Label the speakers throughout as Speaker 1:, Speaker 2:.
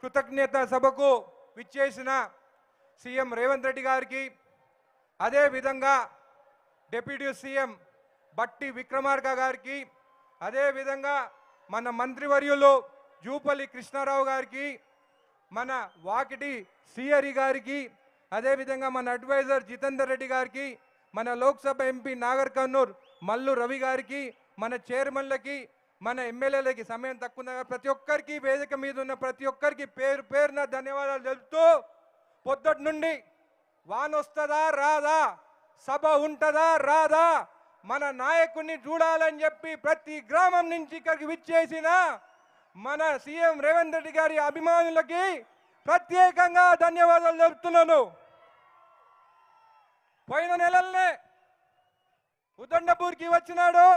Speaker 1: కృతజ్ఞత సభకు విచ్చేసిన సీఎం రేవంత్ రెడ్డి గారికి, అదే విధంగా డిప్యూటీ సీఎం బట్టి విక్రమార్క గారికి, అదే విధంగా మన మంత్రివర్యులు జూపల్లి కృష్ణారావు గారికి, మన వాకిటి సిఆర్ఈ గారికి, అదే విధంగా మన అడ్వైజర్ జితేందర్ రెడ్డి గారికి, మన లోక్సభ ఎంపీ నాగర్ కర్నూల్ మల్లు రవి గారికి, మన చైర్మన్లకి, మన ఎమ్మెల్యేలకి, సమయం తక్కువ ప్రతి ఒక్కరికి, వేదిక మీద ఉన్న ప్రతి ఒక్కరికి పేరు పేరున ధన్యవాదాలు తెలుపుతూ, పొద్దుటి నుండి వాన వస్తుందా రాదా, సభ ఉంటుందా రాదా, మన నాయకుడిని చూడాలని చెప్పి ప్రతి గ్రామం నుంచి ఇక్కడికి విచ్చేసిన మన సీఎం రేవంత్ రెడ్డి గారి అభిమానులకి ప్రత్యేకంగా ధన్యవాదాలు తెలుపుతున్నాను. పోయిన నెలలనే ఉదండపూర్కి వచ్చినాడు,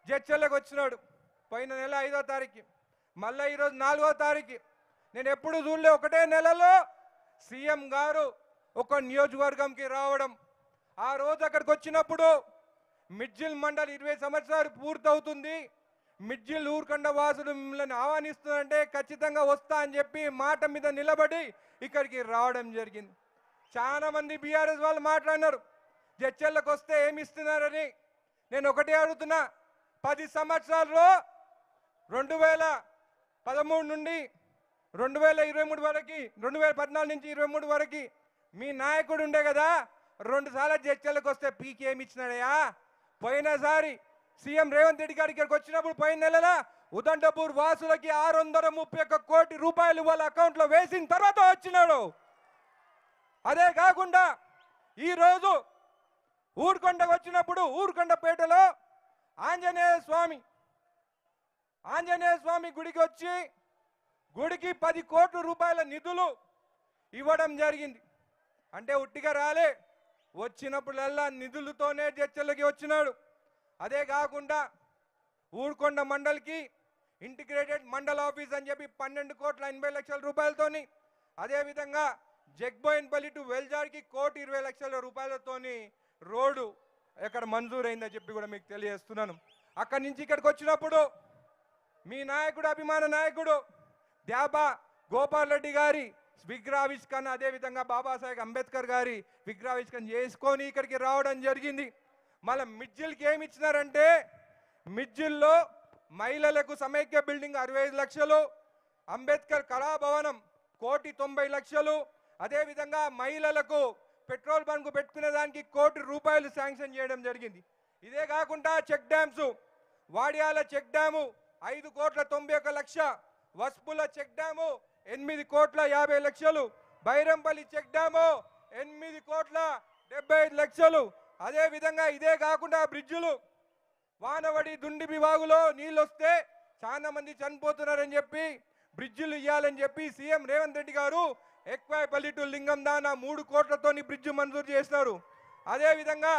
Speaker 1: జడ్చర్లకు వచ్చినాడు. పోయిన నెల 5వ తారీఖు, మళ్ళీ ఈరోజు 4వ తారీఖు. నేను ఎప్పుడు చూడలే ఒకటే నెలలో సీఎం గారు ఒక నియోజకవర్గంకి రావడం. ఆ రోజు అక్కడికి వచ్చినప్పుడు మిడ్జిల్ మండలి 20 సంవత్సరాలు పూర్తవుతుంది, మిడ్జిల్ ఊరుకొండ వాసులు మిమ్మల్ని ఆహ్వానిస్తుందంటే ఖచ్చితంగా వస్తా అని చెప్పి మాట మీద నిలబడి ఇక్కడికి రావడం జరిగింది. చాలా మంది బీఆర్ఎస్ వాళ్ళు మాట్లాడినారు జడ్చర్లకు వస్తే ఏమి ఇస్తున్నారని. నేను ఒకటే అడుగుతున్నా, 10 సంవత్సరాల్లో 2013 నుండి 2023 వరకు, 2014 నుంచి 23 వరకు మీ నాయకుడు ఉండే కదా, 2 సార్లు జడ్చర్లకు వస్తే పీకి ఏమి ఇచ్చినాడయా? పోయినసారి సీఎం రేవంత్ రెడ్డి గారి ఇక్కడికి వచ్చినప్పుడు పోయిన నెలల ఉదండపూర్ వాసులకి 631 కోటి రూపాయలు వాళ్ళ అకౌంట్లో వేసిన తర్వాత వచ్చినాడు. అదే కాకుండా ఈరోజు ఊరుకొండకు వచ్చినప్పుడు ఊరుకొండపేటలో ఆంజనేయ స్వామి గుడికి వచ్చి గుడికి 10 కోట్ల రూపాయల నిధులు ఇవ్వడం జరిగింది. అంటే ఉట్టిగా రాలే, వచ్చినప్పుడల్లా నిధులతోనే చర్చలకి వచ్చినాడు. అదే కాకుండా ఊరుకొండ మండలికి ఇంటిగ్రేటెడ్ మండల్ ఆఫీస్ అని చెప్పి 12,80,00,000 రూపాయలతోని, అదేవిధంగా జగ్బోయిన్పల్లి టు వెల్జాడ్కి 1,20,00,000 రూపాయలతోని రోడ్డు ఇక్కడ మంజూరైందని చెప్పి కూడా మీకు తెలియజేస్తున్నాను. అక్కడి నుంచి ఇక్కడికి వచ్చినప్పుడు మీ నాయకుడు, అభిమాన నాయకుడు ద్యాబా గోపాల్ రెడ్డి గారి విగ్రహావిష్కరణ, అదేవిధంగా బాబాసాహెబ్ అంబేద్కర్ గారి విగ్రహావిష్కరణ చేసుకొని ఇక్కడికి రావడం జరిగింది. మళ్ళీ మిడ్జిల్కి ఏమి ఇచ్చినారంటే, మిడ్జిల్లో మహిళలకు సమైక్య బిల్డింగ్ 65 లక్షలు, అంబేద్కర్ కళాభవనం 1,90,00,000, అదేవిధంగా మహిళలకు పెట్రోల్ బంక్ పెట్టుకునే దానికి 1 కోటి రూపాయలు శాంక్షన్ చేయడం జరిగింది. ఇదే కాకుండా check dams, Vadiyala check dam 5,91,00,000, Vaspula check dam 8,50,00,000, Bairampalli check dam 8,75,00,000. అదే విధంగా ఇదే కాకుండా బ్రిడ్జులు, వానవడి దుండిబి వాగులో నీళ్ళు వస్తే చాలా మంది చనిపోతున్నారని చెప్పి బ్రిడ్జులు ఇవ్వాలని చెప్పి సీఎం రేవంత్ రెడ్డి గారు ఎక్వాయిపల్లి టు లింగందాన 3 కోట్లతోని బ్రిడ్జ్ మంజూరు చేసినారు. అదేవిధంగా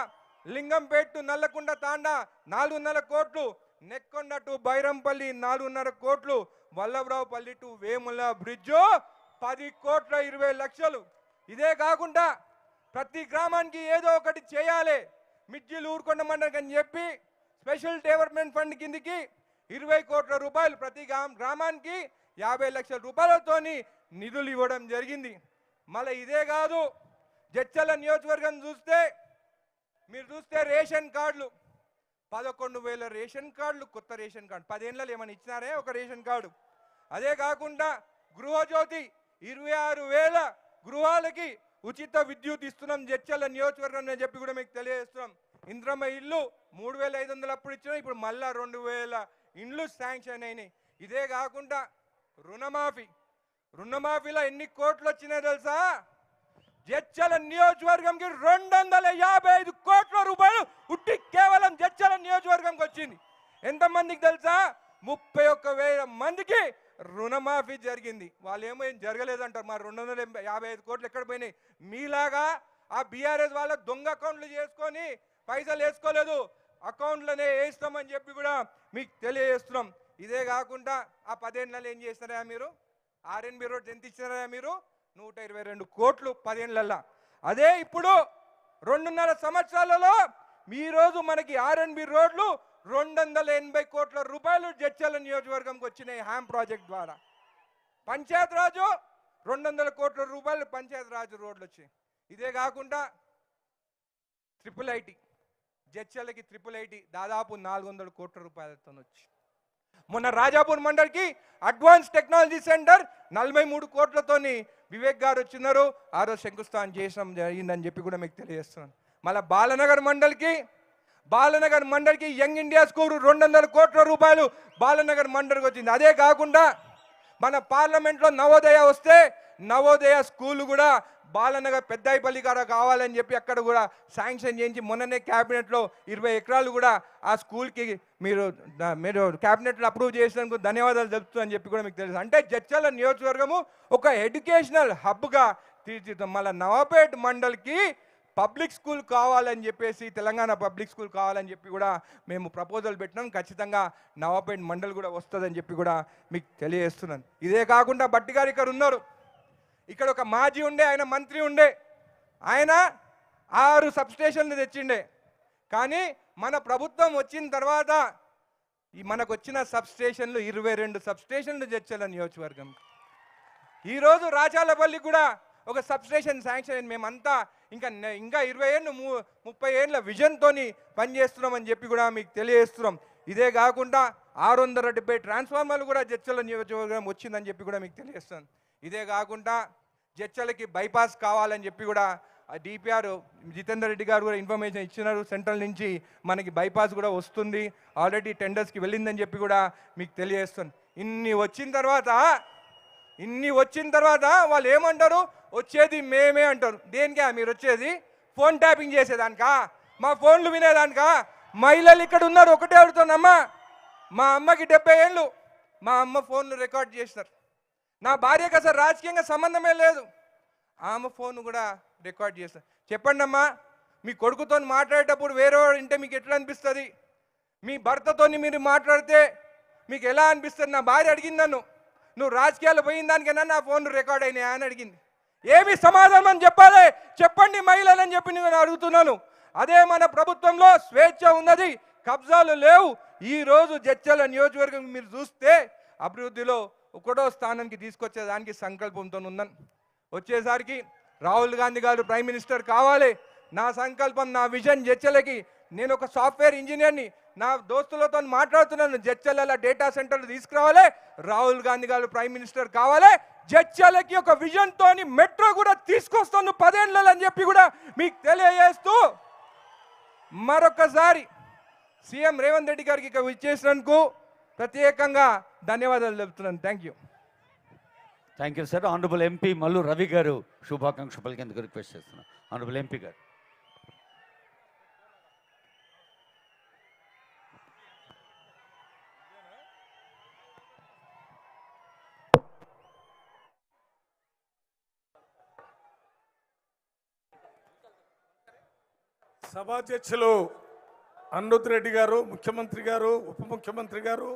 Speaker 1: లింగంపేట టు నల్లకుండ తాండా 4.5 కోట్లు, నెక్కొండ టు బైరంపల్లి 4.5 కోట్లు, వల్లభరావుపల్లి టు వేముల బ్రిడ్జు 10,20,00,000. ఇదే కాకుండా ప్రతి గ్రామానికి ఏదో ఒకటి చేయాలి, మిడ్జిల్ ఊరుకొండ మండలికి అని చెప్పి స్పెషల్ డెవలప్మెంట్ ఫండ్ కిందికి 20 కోట్ల రూపాయలు, ప్రతి గ్రామానికి 50 లక్షల రూపాయలతోని నిధులు ఇవ్వడం జరిగింది. మళ్ళీ ఇదే కాదు, జడ్చర్ల నియోజకవర్గం మీరు చూస్తే రేషన్ కార్డులు 11,000 రేషన్ కార్డులు, కొత్త రేషన్ కార్డు 10 ఏళ్ళలో ఏమైనా ఇచ్చినారే ఒక రేషన్ కార్డు. అదే కాకుండా గృహజ్యోతి 26,000 గృహాలకి ఉచిత విద్యుత్ ఇస్తున్నాం జడ్చర్ల నియోజకవర్గం అని చెప్పి కూడా మీకు తెలియజేస్తున్నాం. ఇంద్రమ్మ ఇల్లు 3,500 అప్పుడు ఇచ్చినాం, ఇప్పుడు మళ్ళా 2,000 ఇండ్లు శాంక్షన్ అయినాయి. ఇదే కాకుండా రుణమాఫీలో ఎన్ని కోట్లు వచ్చినాయి తెలుసా? జడ్చర్ల నియోజకవర్గంకి 255 కోట్ల రూపాయలు ఉట్టి కేవలం జడ్చర్ల నియోజకవర్గంకి వచ్చింది. ఎంతమందికి తెలుసా? 31,000 మందికి రుణమాఫీ జరిగింది. వాళ్ళు ఏమో ఏం జరగలేదంటారు. మరి 255 కోట్లు ఎక్కడ పోయినాయి? మీలాగా ఆ బీఆర్ఎస్ వాళ్ళ దొంగ అకౌంట్లు చేసుకొని పైసలు వేసుకోలేదు, అకౌంట్లోనే వేస్తామని చెప్పి కూడా మీకు తెలియజేస్తున్నాం. ఇదే కాకుండా ఆ 10 ఏళ్ళలో ఏం చేస్తారా మీరు? ఆర్ఎన్బి రోడ్స్ ఎంత ఇచ్చినారా మీరు? 122 కోట్లు 10 ఏళ్ళల్లో. అదే ఇప్పుడు 2.5 సంవత్సరాలలో ఈరోజు మనకి ఆర్ఎన్బి రోడ్లు 280 కోట్ల రూపాయలు జడ్చర్ల నియోజకవర్గంకి వచ్చినాయి హ్యామ్ ప్రాజెక్ట్ ద్వారా. పంచాయత్ రాజు 200 కోట్ల రూపాయలు పంచాయత్ రాజు రోడ్లు వచ్చాయి. ఇదే కాకుండా ట్రిపుల్ ఐటీ జడ్చర్లకి ట్రిపుల్ ఐటీ దాదాపు 400 కోట్ల రూపాయలతో వచ్చి, మొన్న రాజాపూర్ మండల్కి అడ్వాన్స్ టెక్నాలజీ సెంటర్ 43 కోట్లతోని వివేక్ గారు వచ్చినారు. ఆ రోజు శంకుస్థాపన చేయడం జరిగిందని చెప్పి కూడా మీకు తెలియజేస్తున్నాను. మళ్ళీ బాలనగర్ మండల్కి యంగ్ ఇండియా స్కూల్ 200 కోట్ల రూపాయలు బాలనగర్ మండల్కి వచ్చింది. అదే కాకుండా మన పార్లమెంట్లో నవోదయ వస్తే నవోదయ స్కూల్ కూడా బాలనగర్ పెద్దాయిపల్లి గారు కావాలని చెప్పి అక్కడ కూడా శాంక్షన్ చేయించి మొన్ననే క్యాబినెట్లో 20 ఎకరాలు కూడా ఆ స్కూల్కి మీరు క్యాబినెట్లో అప్రూవ్ చేసినందుకు ధన్యవాదాలు చెప్తుందని చెప్పి కూడా మీకు తెలుసు. అంటే జడ్చర్ల నియోజకవర్గము ఒక ఎడ్యుకేషనల్ హబ్గా తీర్చిద్దాం. మళ్ళీ నవాపేట్ మండల్కి పబ్లిక్ స్కూల్ కావాలని చెప్పేసి, తెలంగాణ పబ్లిక్ స్కూల్ కావాలని చెప్పి కూడా మేము ప్రపోజల్ పెట్టినాం. ఖచ్చితంగా నవాపేట్ మండల్ కూడా వస్తుందని చెప్పి కూడా మీకు తెలియజేస్తున్నాను. ఇదే కాకుండా బట్టి గారు ఇక్కడ ఉన్నారు. ఇక్కడ ఒక మాజీ ఉండే, ఆయన మంత్రి ఉండే, ఆయన 6 సబ్స్టేషన్లు తెచ్చిండే. కానీ మన ప్రభుత్వం వచ్చిన తర్వాత మనకు వచ్చిన సబ్స్టేషన్లు 22 సబ్స్టేషన్లు జడ్చర్ల నియోజకవర్గం. ఈరోజు రాచాలపల్లి కూడా ఒక సబ్స్టేషన్ శాంక్షన్. మేమంతా ఇంకా 20 ఏళ్ళు 30 ఏళ్ళ విజన్తో పనిచేస్తున్నామని చెప్పి కూడా మీకు తెలియజేస్తున్నాం. ఇదే కాకుండా 670 ట్రాన్స్ఫార్మర్లు కూడా జడ్చర్ల నియోజకవర్గం వచ్చిందని చెప్పి కూడా మీకు తెలియజేస్తున్నాను. ఇదే కాకుండా జడ్చర్లకి బైపాస్ కావాలని చెప్పి కూడా డిపిఆర్ జితేందర్ రెడ్డి గారు కూడా ఇన్ఫర్మేషన్ ఇచ్చినారు. సెంట్రల్ నుంచి మనకి బైపాస్ కూడా వస్తుంది, ఆల్రెడీ టెండర్స్కి వెళ్ళిందని చెప్పి కూడా మీకు తెలియజేస్తుంది. ఇన్ని వచ్చిన తర్వాత వాళ్ళు ఏమంటారు, వచ్చేది మేమే అంటారు. దేనికా మీరు వచ్చేది? ఫోన్ ట్యాపింగ్ చేసేదానికా? మా ఫోన్లు వినేదానికా? మహిళలు ఇక్కడ ఉన్నారు, ఒకటే అడుగుతానమ్మా. మా అమ్మకి 70 ఏళ్ళు, మా అమ్మ ఫోన్లు రికార్డ్ చేసినారు. నా భార్యకు అసలు రాజకీయంగా సంబంధమే లేదు, ఆమె ఫోన్ కూడా రికార్డ్ చేస్తారు. చెప్పండి అమ్మా, మీ కొడుకుతో మాట్లాడేటప్పుడు వేరే వింటే మీకు ఎట్లా అనిపిస్తుంది? మీ భర్తతో మీరు మాట్లాడితే మీకు ఎలా అనిపిస్తుంది? నా భార్య అడిగింది నన్ను, నువ్వు రాజకీయాలు పోయిన దానికైనా నా ఫోన్లు రికార్డ్ అయినాయా అని అడిగింది. ఏమి సమాధానం చెప్పాలి చెప్పండి మహిళలని చెప్పి నేను అడుగుతున్నాను. అదే మన ప్రభుత్వంలో స్వేచ్ఛ ఉన్నది, కబ్జాలు లేవు. ఈరోజు జడ్చర్ల నియోజకవర్గం మీరు చూస్తే అభివృద్ధిలో 1వ స్థానానికి తీసుకొచ్చేదానికి సంకల్పంతో ఉన్నాను. వచ్చేసరికి రాహుల్ గాంధీ గారు ప్రైమ్ మినిస్టర్ కావాలి. నా సంకల్పం, నా విజన్ జడ్చర్లకి. నేను ఒక సాఫ్ట్వేర్ ఇంజనీర్ని, నా దోస్తులతో మాట్లాడుతున్నాను. జడ్చర్ల డేటా సెంటర్లు తీసుకురావాలి, రాహుల్ గాంధీ గారు ప్రైమ్ మినిస్టర్ కావాలి. జడ్చర్లకి ఒక విజన్ తోని మెట్రో కూడా తీసుకొస్తాను 10 ఏళ్ళని అని చెప్పి కూడా మీకు తెలియజేస్తూ మరొకసారి సీఎం రేవంత్ రెడ్డి గారికి ఇక ఇచ్చేసినందుకు ప్రత్యేకంగా ధన్యవాదాలు చెప్తున్నాను. Thank
Speaker 2: you sir. Honourable MP Mallu Ravi గారు శుభాకాంక్ష పలికేందుకు రిక్వెస్ట్ చేస్తున్నాను. ఆనరబుల్ ఎంపీ గారు.
Speaker 3: సభాధ్యక్షులు అనిరుద్ రెడ్డి గారు, ముఖ్యమంత్రి గారు, ఉప ముఖ్యమంత్రి గారు,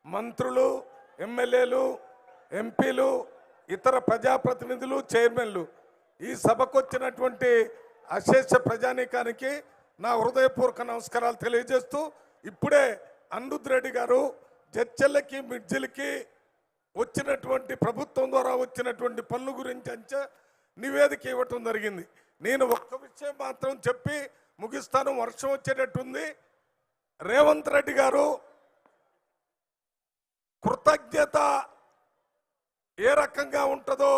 Speaker 3: మంత్రులు, ఎమ్మెల్యేలు, ఎంపీలు, ఇతర ప్రజాప్రతినిధులు, చైర్మన్లు, ఈ సభకు వచ్చినటువంటి అశేష ప్రజానీకానికి నా హృదయపూర్వక నమస్కారాలు తెలియజేస్తూ, ఇప్పుడే అనిరుద్ రెడ్డి గారు జడ్చర్లకి మిడ్జిల్కి వచ్చినటువంటి ప్రభుత్వం ద్వారా వచ్చినటువంటి పనుల గురించి నివేదిక ఇవ్వటం జరిగింది. నేను ఒక్క విషయం మాత్రం చెప్పి ముగిస్తాను. వర్షం వచ్చేటట్టుంది. రేవంత్ రెడ్డి గారు కృతజ్ఞత ఏ రకంగా ఉంటుందో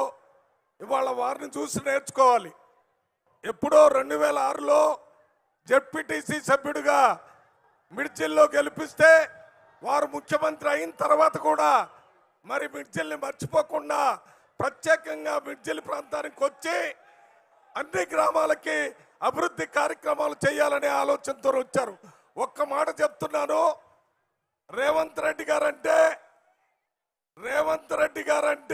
Speaker 3: ఇవాళ వారిని చూసి నేర్చుకోవాలి. ఎప్పుడో 2006లో జెడ్పీటీసీ సభ్యుడిగా మిడ్జిల్లో గెలిపిస్తే వారు ముఖ్యమంత్రి అయిన తర్వాత కూడా మరి మిడ్జిల్ని మర్చిపోకుండా ప్రత్యేకంగా మిడ్జిల్ ప్రాంతానికి వచ్చి అన్ని గ్రామాలకి అభివృద్ధి కార్యక్రమాలు చేయాలనే ఆలోచనతో వచ్చారు. ఒక్క మాట చెప్తున్నాను, రేవంత్ రెడ్డి గారంటే